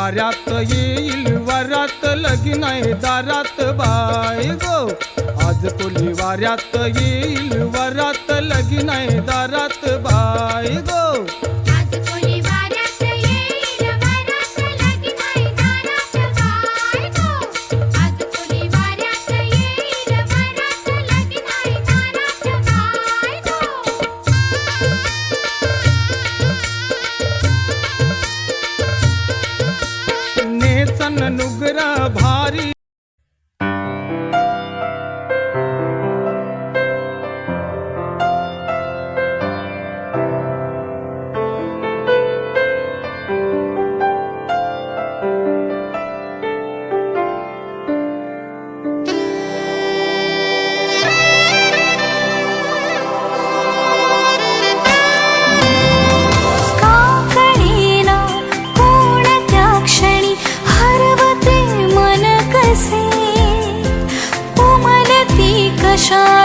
वाऱ्यात येईल वरात लगीन आहे दारात बाय गो. आज कोली वाऱ्यात येईल वरात लगीन आहे दारात बाय गो. नेसन नुगरा भारी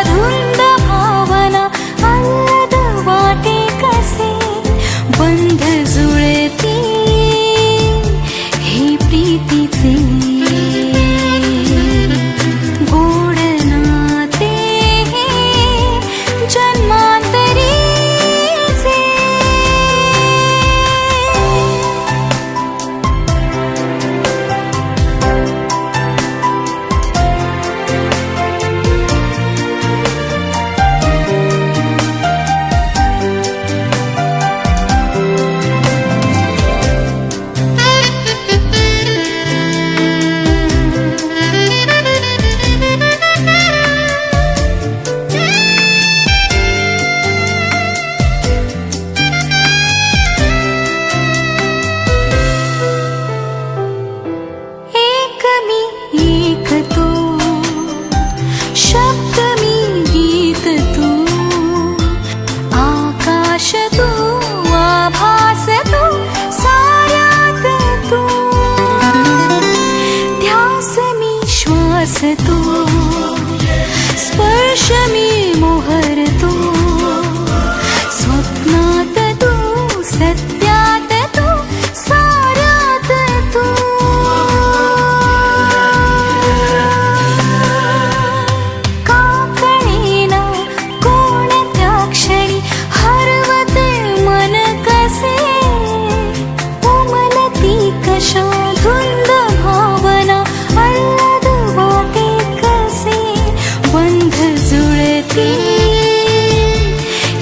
धुंद भावना आल्हाद वाटे कसे बंध जुळती हे प्रीतीचे गोड नाते जन्मांतरीचे. तू स्पर्श मी मोहर तू स्वप्नात तू सत्यात तू साऱ्यात तू. का कळेना कोणत्या क्षणी हरवते मन कसे उमलती कशा धुंद भावना आल्हाद वाटे कसे बंध जुळती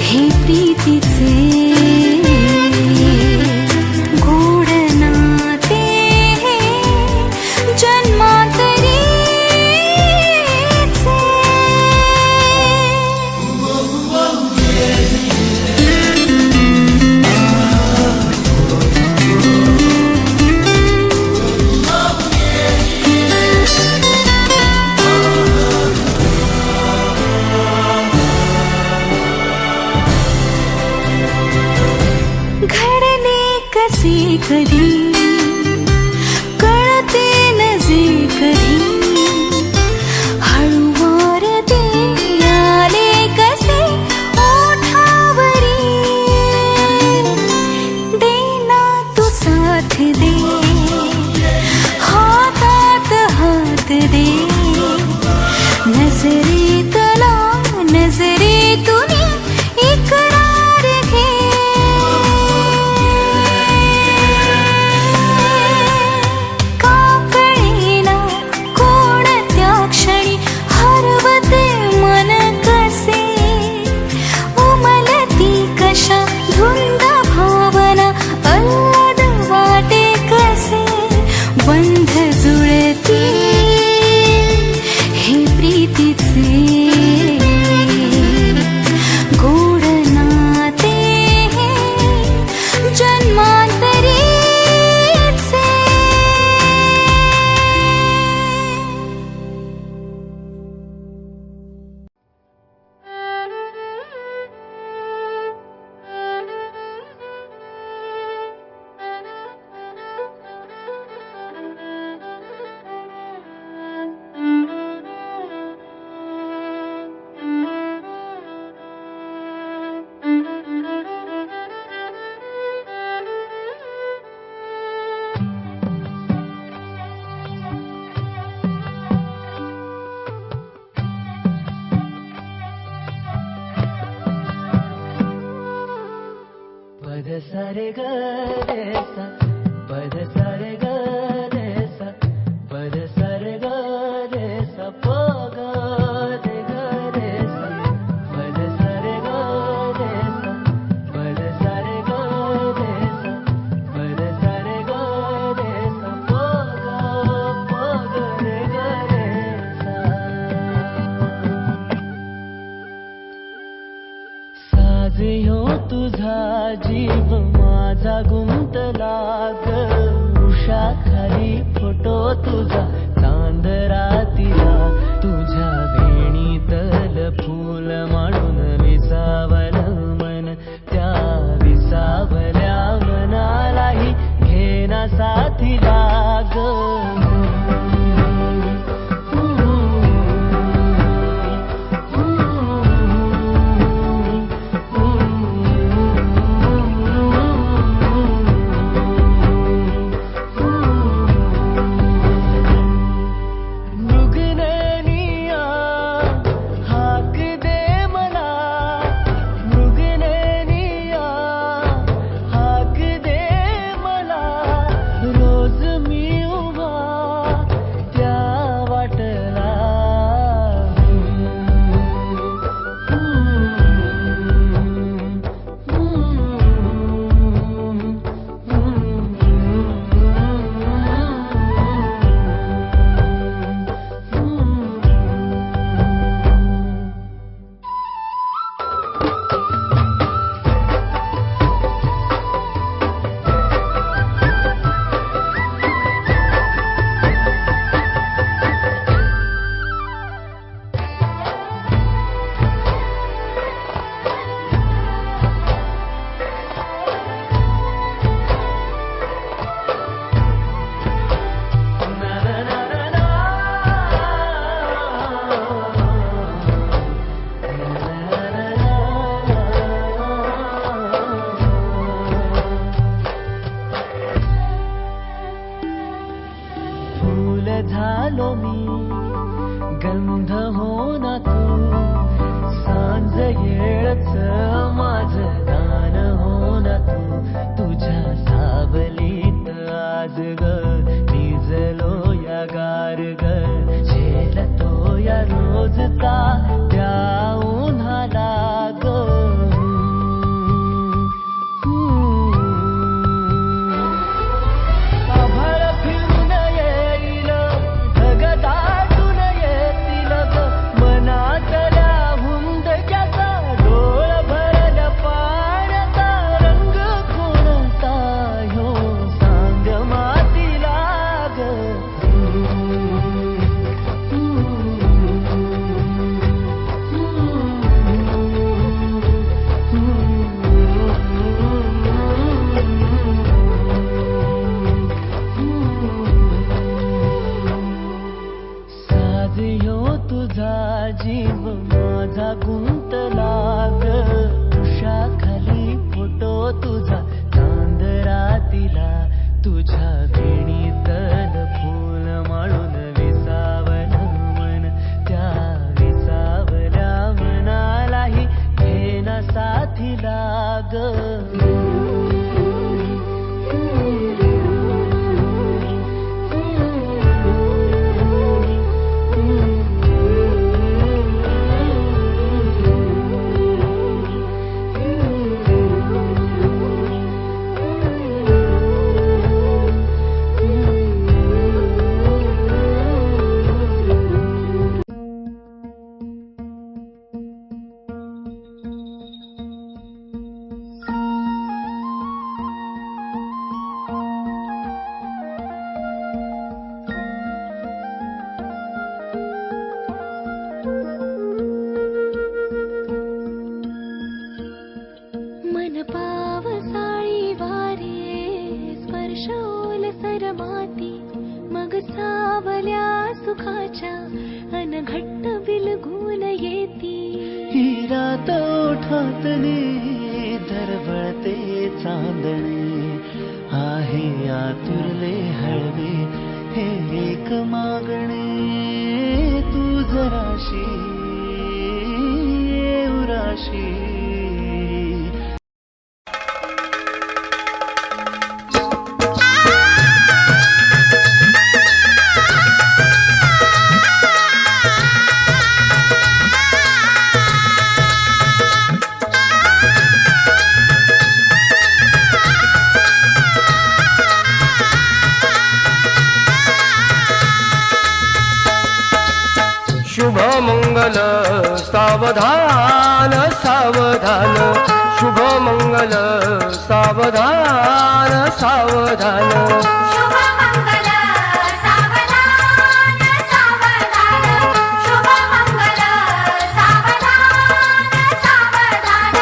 हे प्रीतीचे गोड नाते जन्मांतरीचे. घडले कसे कधी कळते नजे कधी हळूवार ते आले कसे ओठावरी देना तू साथ दे हातात हात दे नजरेतला नजरेतून इकरार घे. सा रे ग रे सा पद सा रे ग रे सा पद सा रे ग रे सा प ग रे ग रे सा पद सा रे ग रे सा पद सा रे ग रे सा पद सा रे ग रे सा प ग रे ग रे सा साज ह्यो तुझा जीव माझा गुंतला ग उषा खाली फोटो तुझा चांद रातीला तुझ्या वेणीतल फूल मांडून विसावलं मन त्या विसावल्या मनालाही घेना साथीला ग झालो मी गंध हो ना तू सांज येळच माझं दान हो ना तू तुझ्या सावलीत आज ग निजलो या गार ग झेलतो या रोजचा त्या उन्हाला ग तुझा जीव माझा गुंतला ग उषा खाली फोटो तुझा चांद रातीला तुझ्या वेणीतल फूल माळून विसावलं मन त्या विसावल्या मनालाही घेना साथीला ग सुखाच्या अनघट्ट बिलगून येती ही रात ओठातली दरवळते चांदणे आहे आतुरले हळवे हे एक मागणे तू जराशी उराशी सावधान सावधान शुभ मंगल सावधान सावधान शुभमंगल सावधान सावधान शुभमंगल सावधान सावधान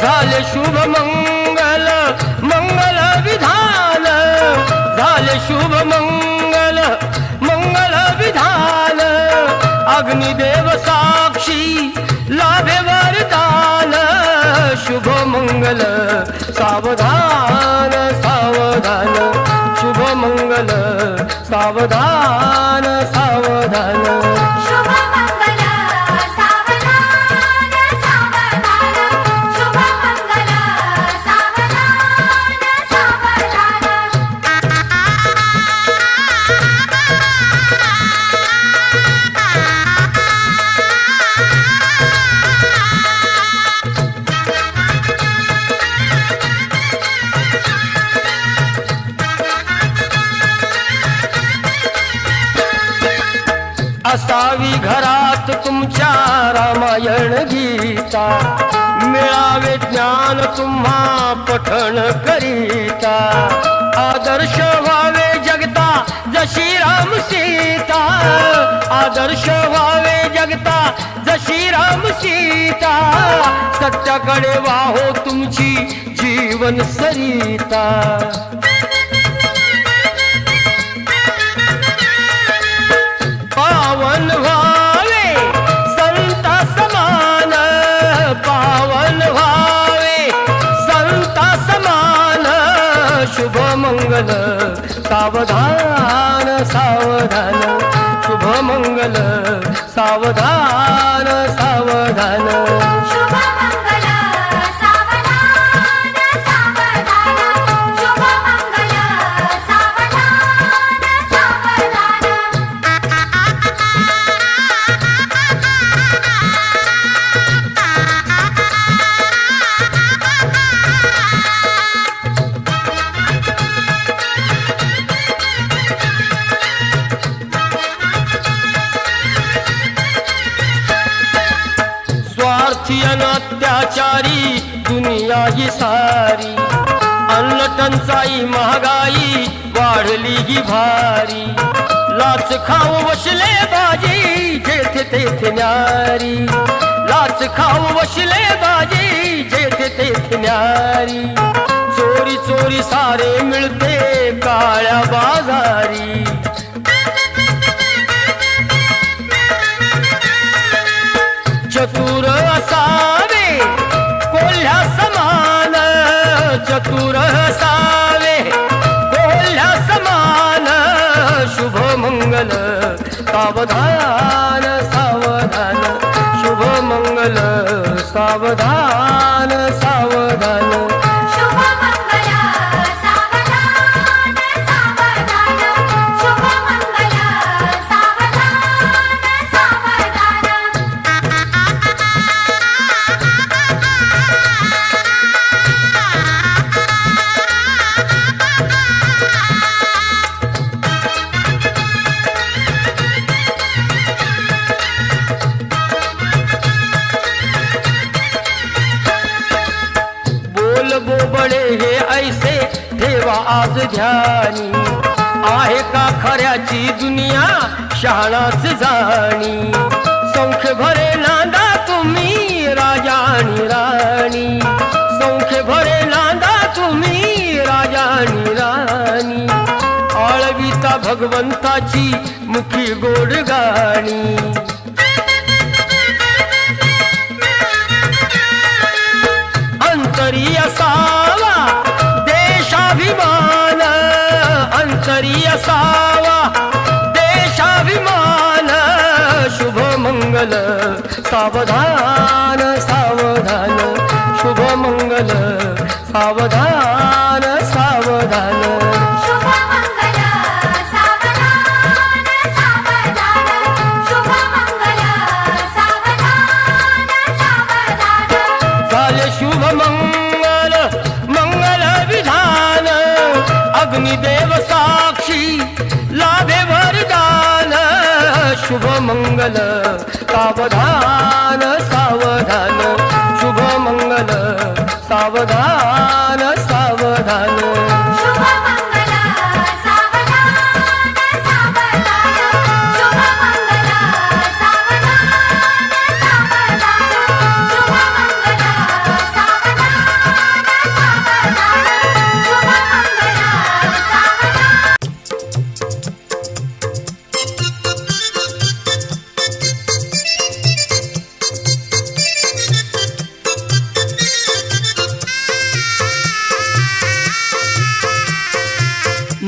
झाले शुभ मंगल मंगल विधान झाले शुभ मंगल मंगल विधान अग्निदेव साक्षी लाभे वरदान शुभ मंगल सावधान सावधान शुभ मंगल सावधान सावधान शुभमंगल सावधान सावधान शुभमंगल सावधान असावी घरात तुमच्या रामायण गीता मिळावे ज्ञान तुम्हा पठण करीता आदर्श व्हावे जगता जशी राम सीता आदर्श व्हावे जगता जशी राम सीता सत्याकडे वाहो तुमची जीवन सरिता पावन व्हावे संता समान पावन व्हावे संता समान शुभ मंगल सावधान सावधान शुभ मंगल सावधान सावधान शुभमंगल सावधान सावधान शुभमंगल सावधान सावधान स्वार्थी अत्याचारी दुनिया ही सारी अन्न टंचाई महागाई वाढली ही भारी लाच खाऊ वशले बाजी जेथे तेथे न्यारी लाच खाऊ वशले बाजी जेथे तेथे न्यारी चोरी चोरी सारे मिळते काळ्या बाजारी चतुर असावे कोल्ह्या समान चतुर असावे कोल्ह्या समान शुभ मंगल सावधान सावधान शुभ मंगल सावधान सावधान शुभमंगल सावधान सावधान शुभमंगल सावधान सावधान बोल बोबडे हे ऐसे ठेवा आज ध्यानी आहे का खऱ्याची दुनिया शहाणाच जाणी संख्य भरे नांदा तुम्ही राजा आणि राणी संख्य भरे नांदा तुम्ही राजा आणि राणी आळविता भगवंताची मुखी गोड गाणी अंतरी असावा देशाभिमान अंतरी असावा देशाभिमान शुभ मंगल सावधान सावधान शुभ मंगल सावधान सावधान शुभमंगल सावधान सावधान शुभमंगल सावधान सावधान झाले शुभ मंगल मंगल विधान अग्निदेव साक्षी लाभे वरदान शुभ मंगल सावधान सावधान शुभ मंगल सावधान सावधान शुभ मंगल सावधान सावधान शुभ मंगल सावधान सावधान शुभ मंगल सावधान सावधान शुभ मंगल सावधान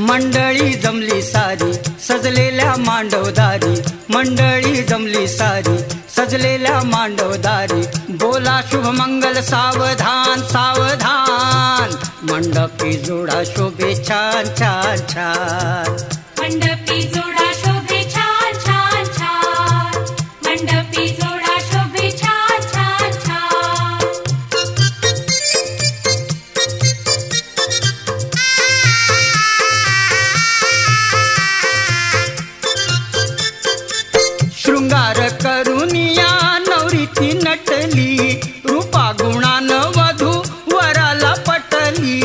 मंडळी जमली सारी सजलेल्या मांडवदारी मंडळी जमली सारी सजलेल्या मांडवदारी बोला शुभ मंगल सावधान सावधान मंडपी जोडा शोभे छान छान छान मंडपी जोडा शोभे छान छान छान मंडपी जोडा शोभे छान छान छान शृंगार करुनिया नवरीती नटली रूपा गुणान वधू वराला पटली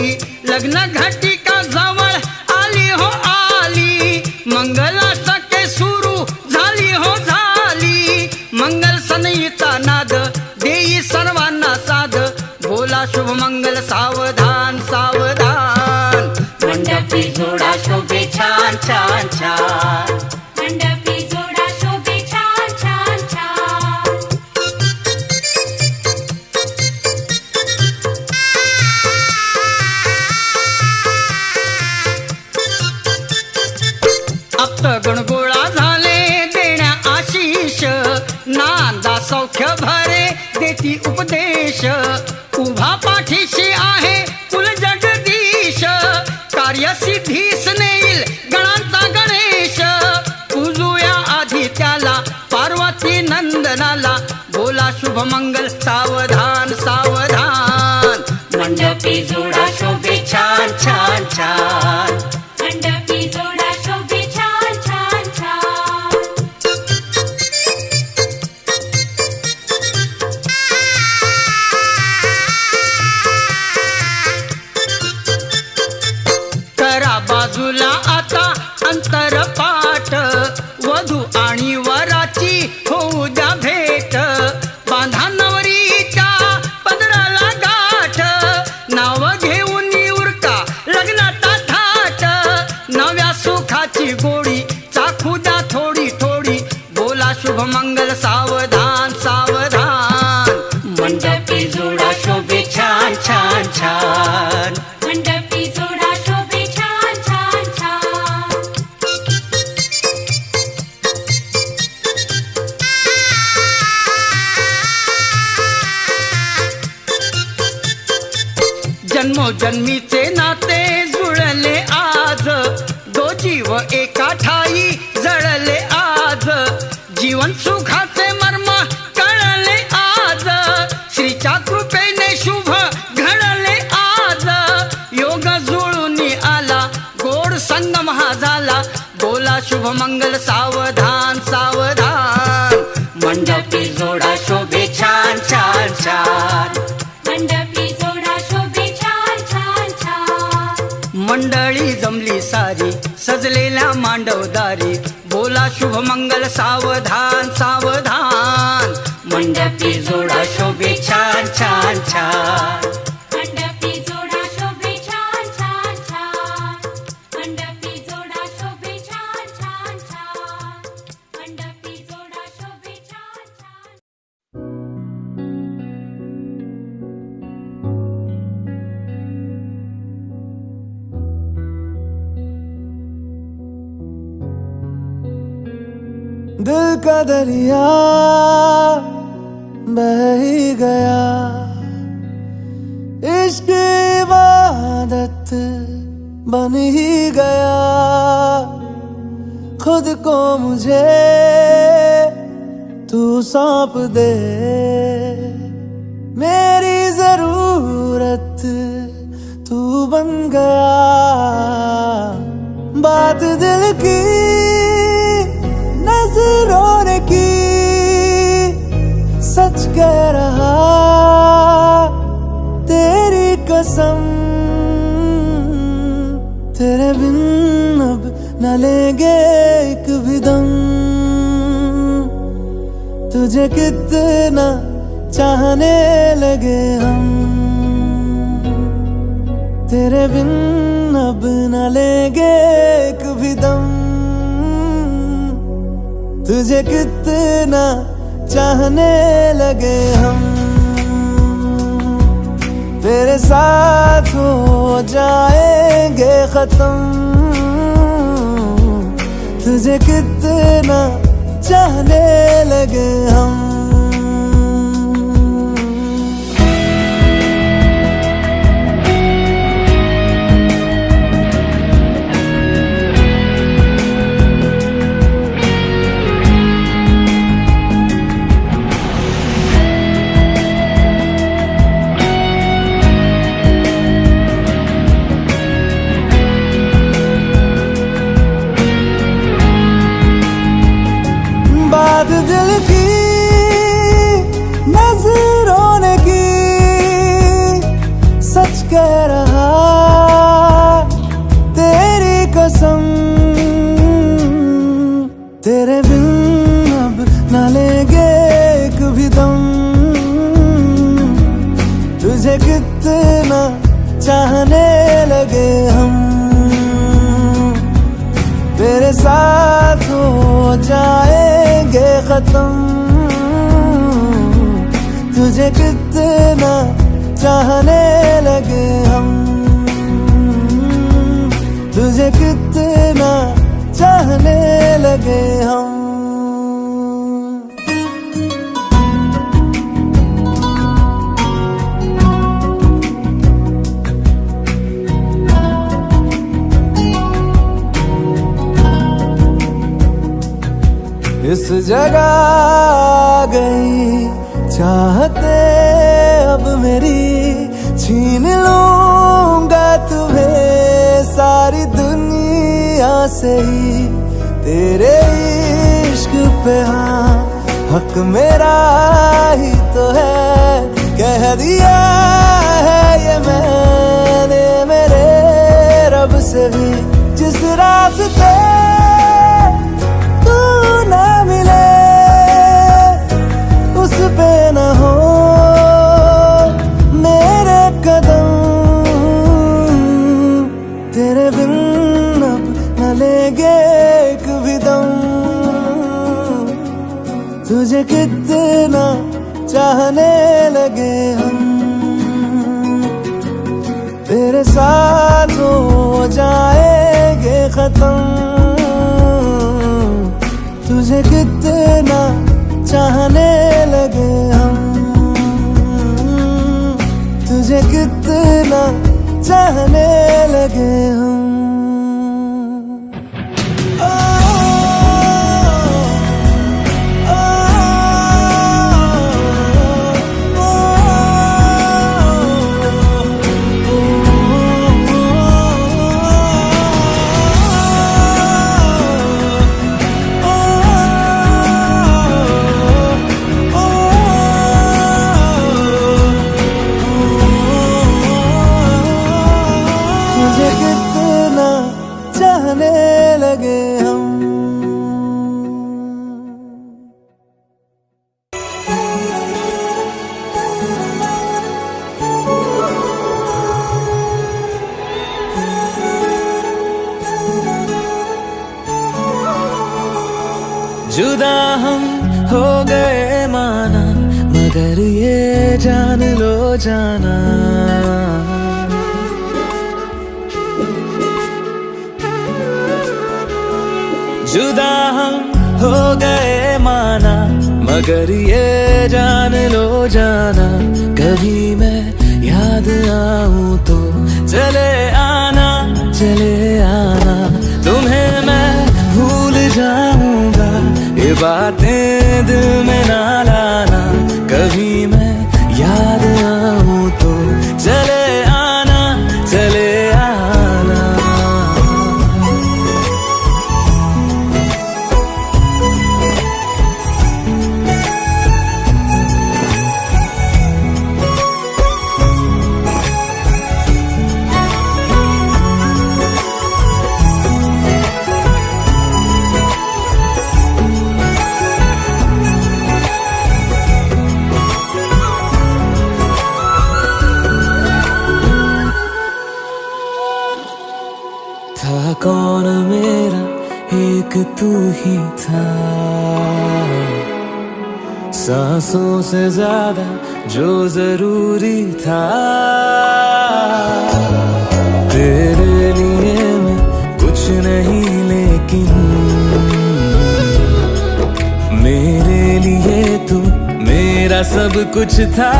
लग्न घटिका जवळ आली हो आली मंगला सके सुरू झाली हो झाली मंगल सनईचा नाद देई सर्वांना साध बोला शुभ मंगल सावधान सावधान मंडपी जोडा शोभे छान छान छान मंडपी जोडा शोभे छान छान छान अप्तगण गोळा झाले देण्या आशीष नांदा सौख्य भरे देती उपदेश उभा पाठीशी आहे कुल जगदीश कार्यसिद्धीस नेईल गणांचा गणेश पूजूया आधी त्याला पार्वती नंदनाला बोला शुभ मंगल सावधान सावधान मंडपी जोडा शोभे छान छान छान मंडपी जोडा शोभे छान छान छान करा बाजूला आता अंतरपाठ वधू आणि वराची होऊ द्या भेट बांधा नवरीच्या पदराला गाठ नाव घेऊन उरका लग्नाचा थाट नव्या सुखाची गोडी चाखू द्या थोडी थोडी बोला शुभ मंगल सावधान सावधान मंडपी जोडा शोभे छान छान छान मंडपी जोडा शोभे छान छान छान जन्मोजन्मीचे नाते जुळले आज दो जीव एका ठाई जळले आज जीवन सुखाचे मर्म कळले आज श्रीच्या कृपेने शुभ घडले आज योग जुळून आला गोड संगम हा झाला बोला शुभ मंगल सावधान सावधान मंडपी जोडा शोभे छान छान छान मंडपी जोडा शोभे छान छान छान मंडळी जमली सारी सजलेल्या मांडवदारी बोला शुभ मंगल सावधान सावधान मंडपी जोडा शोभे छान छान छान मंडपी जोडा शोभे छान छान छान मंडपी जोडा शोभे छान छान छान मंडपी जोडा शोभे छान छान दिल का दरिया बह ही गया इश्क इबादत बन ही गया खुद को मुझे तू सौंप दे मेरी जरूरत तू बन गया बात दिल की नजरों ने की कसम, तेरे बिन अब न लेंगे एक भी दम। तुझे कितना चाहने लगे हम, तेरे बिन अब न लेंगे एक भी दम। तुझे कितना चाहने लगे हम, तेरे साथ हो जाएंगे खत्म। तुझे कितना चाहने लगे हम। बात दिल की नजरों ने की, सच कह रहा तेरी कसम। तेरे बिन अब न लेंगे एक भी दम। तुझे कितना चाहने लगे हम, तेरे साथ हो जाएंगे खत्म। तुझे कितना चाहने लगे हम, तुझे कितना चाहने लगे हम। इस जगह आ गई चाहते अब मेरी, छीन लूंगा तुम्हें सारी दुनिया से ही। तेरे इश्क पे हाँ हक मेरा ही तो है, कह दिया है ये मैंने मेरे रब से भी। जिस रास्ते ना मिले उस पे न हो मेरे कदम। तेरे बिन अब न लेंगे एक भी दम। तुझे कितना चाहने लगे हम, तेरे साथ हो जाएंगे खत्म। तुझे कितना चाहने लगे हम, तुझे कितना चाहने लगे हम। तुझे कितना चाहने लगे हम। जुदा हम हो गए माना, मगर ये जान लो जाना, जुदा हम हो गए माना, मगर ये जान लो जाना। कभी मैं याद आऊं तो चले आना, चले आना। तुम्हें मैं भूल जाऊंगा, ये बातें दिल में ना लाना। कभी मैं याद आऊं तो चले आना, चले आना। कौन मेरा एक तू ही था, सांसों से ज्यादा जो जरूरी था। तेरे लिए मैं कुछ नहीं लेकिन मेरे लिए तू मेरा सब कुछ था।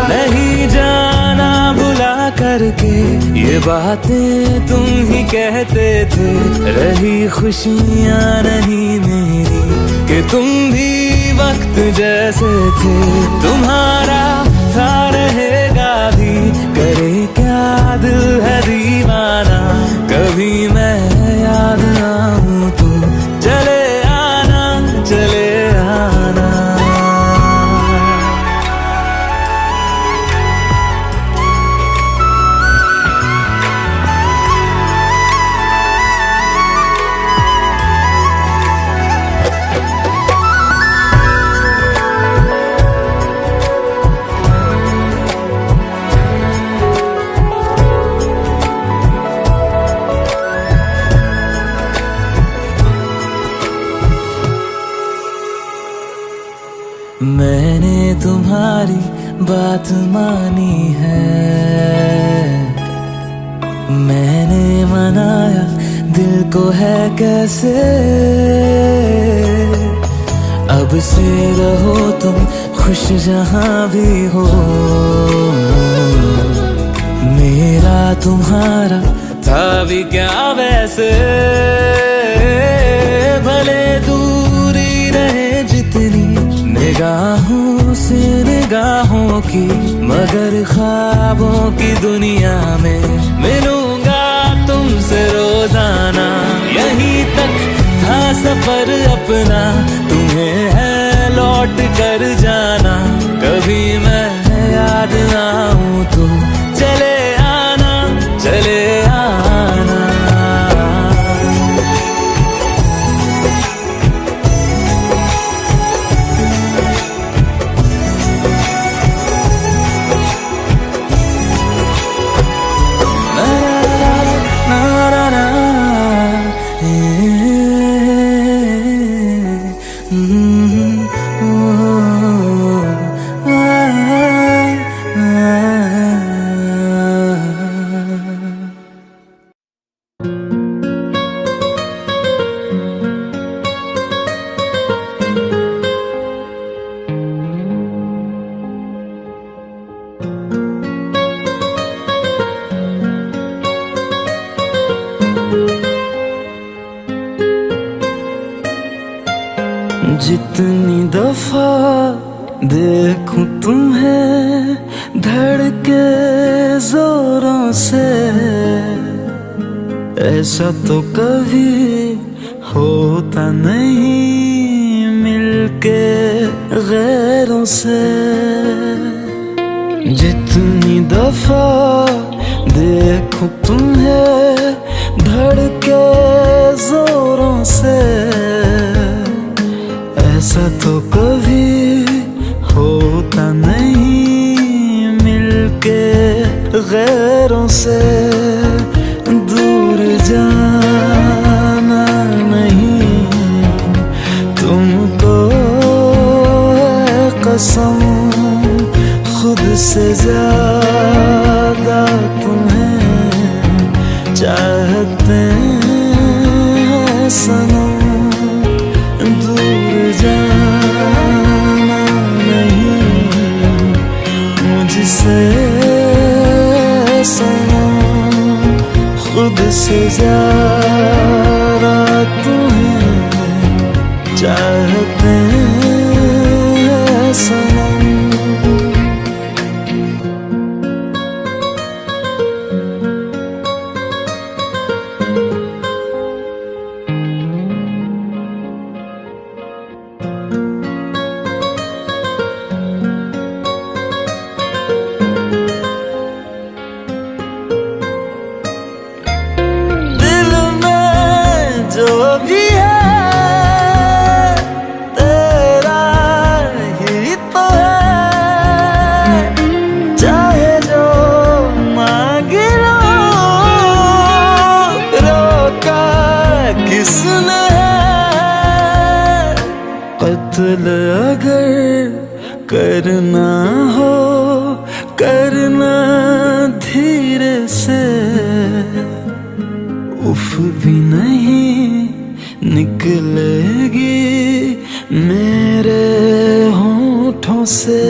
नहीं जाना भुला करके ये बातें तुम ही कहते थे, रही खुशियाँ नहीं मेरी कि तुम भी वक्त जैसे थे। तुम्हारा था रहेगा भी, करे क्या दिल है दीवाना। कभी मैं याद आऊं तो चले आना, चले आना। मैंने तुम्हारी बात मानी है, मैंने मनाया दिल को है कैसे। अब से रहो तुम खुश जहां भी हो, मेरा तुम्हारा था भी क्या वैसे। भले दूरी रहे जितनी निगाहों से निगाहों की, मगर ख्वाबों की दुनिया में मिलूंगा तुमसे रोजाना। यहीं तक था सफर अपना, तुम्हें है लौट कर जाना। कभी मैं याद आऊं तो चले आना, चले आना। जितनी दफा देखूं तुम्हें धड़के जोरों से, ऐसा तो कभी होता नहीं मिलके गैरों से। जितनी दफा देखूं तुम्हें धड़के जोरों से, ऐसा तो कभी होता नहीं मिलके गैरों से। दूर जाना नहीं तुमको है कसम, खुद से ज्यादा तुम्हें चाहते हैं सनम। दूर जाना नहीं मुझसे सनम, खुद से ज्यादा तुम्हें चाहते हैं सनम। दिल करना हो करना धीरे से, उफ भी नहीं निकलेगी मेरे होठों से।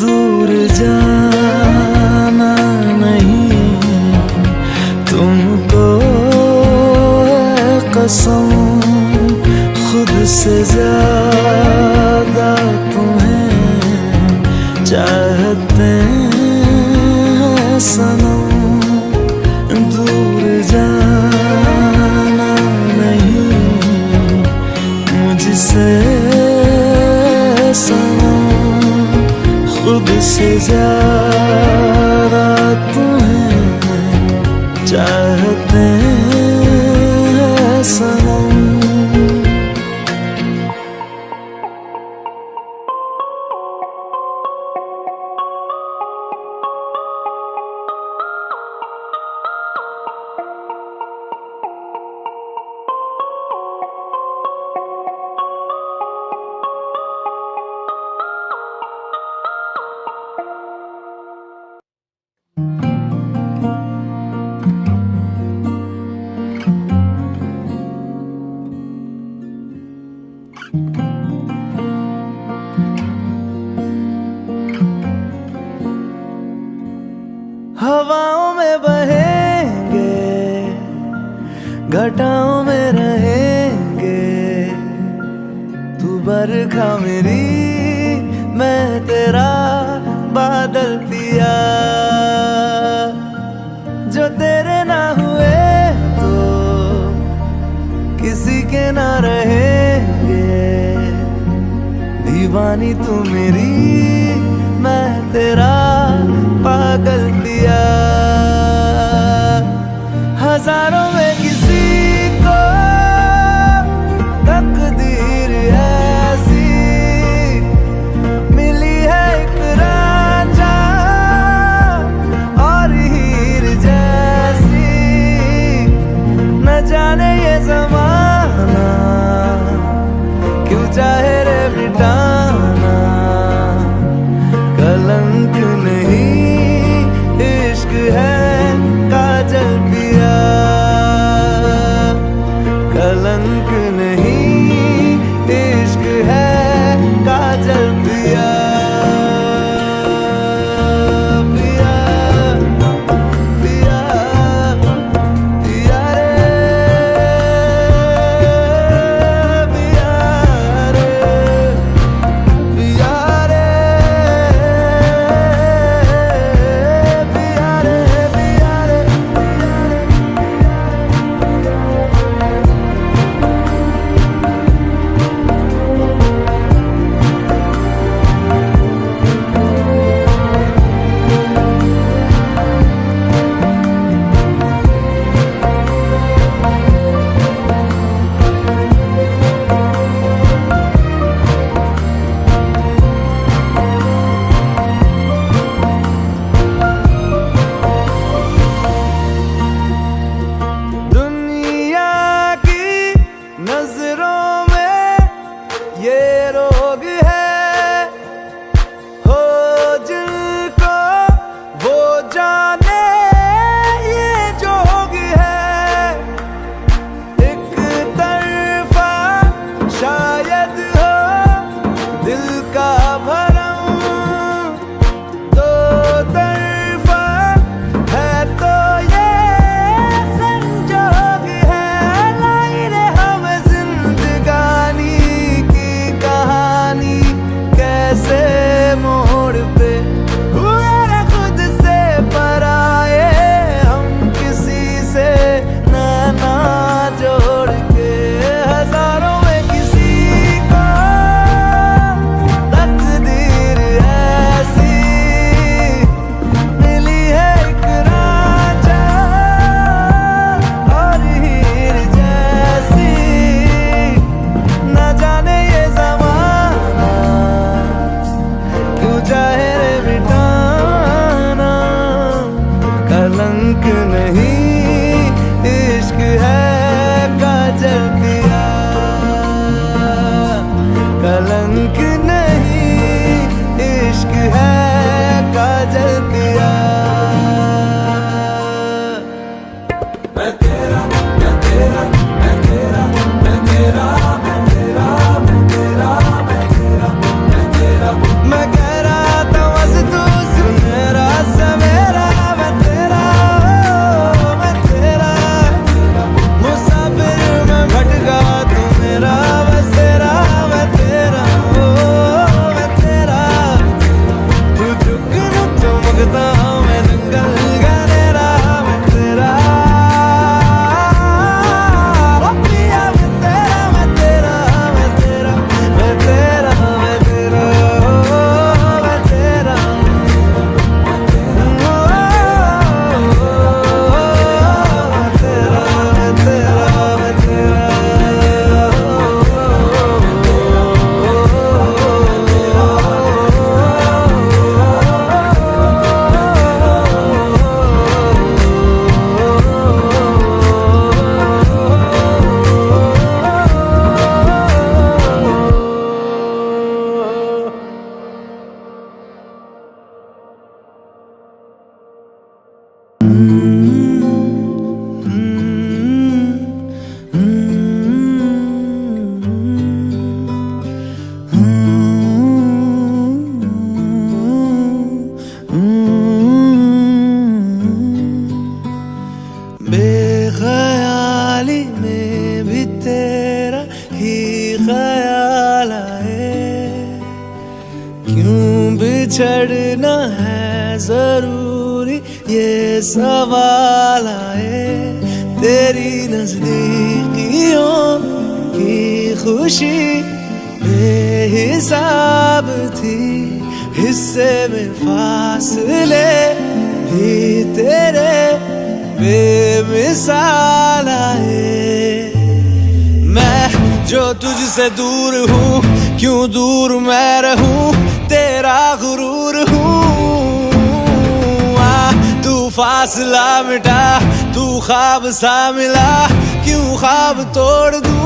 दूर जाना नहीं तुमको है कसम, खुद से ज्यादा तुम्हें चाहते हैं सनम। दूर जाना नहीं मुझसे सनम, खुद से ज्यादा तुम्हें चाहते हैं सनम। हवाओं में बहेंगे, घटाओं में रहेंगे, तू बरखा मेरी मैं तेरा बादल पिया। जो तेरे ना हुए तो किसी के ना रहेंगे, दीवानी तू मेरी मैं तेरा पागल पिया। हजारों में किसी को तकदीर ऐसी मिली है, एक रांझा और हीर जैसी। न जाने ये ज़माना क्यों चाहे रे मिटाना देखता हूँ मैं जंगल गहरा मैं तेरा ओ पिया मैं तेरा मैं तेरा मैं तेरा मैं तेरा मैं तेरा मैं तेरा बेख्याली में भी तेरा ही ख्याल आए क्यों बिछड़ना है जरूरी ये सवाल आए तेरी नजदीकियों की खुशी बेहिसाब थी हिस्से में फासले भी तेरे बेमिसाल आए मैं जो तुझसे दूर हूँ क्यों दूर मैं रहूँ तेरा गुरूर हूँ तू फासला मिटा तू ख्वाब सा मिला क्यों ख्वाब तोड़ दूँ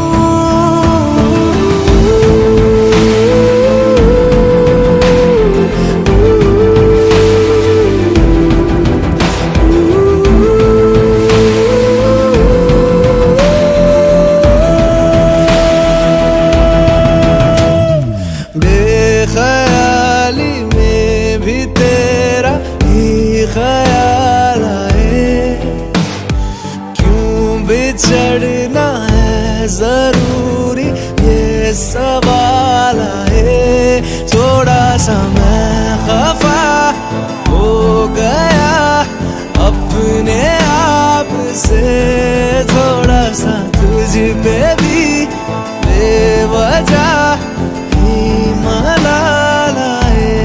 बेख्याली में भी तेरा ही ख्याल आए क्यों बिछड़ना है जरूरी ये सवाल आए थोड़ा सा मैं खफा हो गया अपने आप से थोड़ा सा तुझ पे भी बेवजह मलाल आए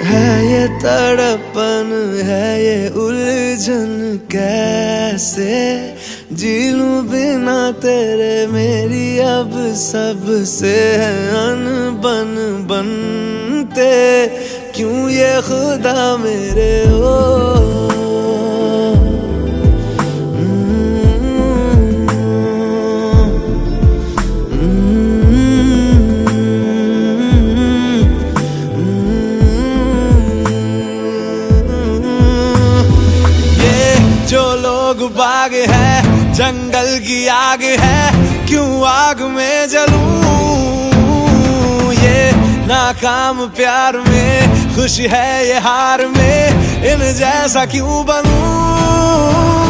है ये तड़पन है ये उलझन कैसे जी लूं बिना तेरे मेरी अब सबसे है अनबन बनते क्यों ये खुदा मेरे हो जो लोग बाग है जंगल की आग है क्यों आग में जलूं ये नाकाम प्यार में खुश है ये हार में इन जैसा क्यों बनूं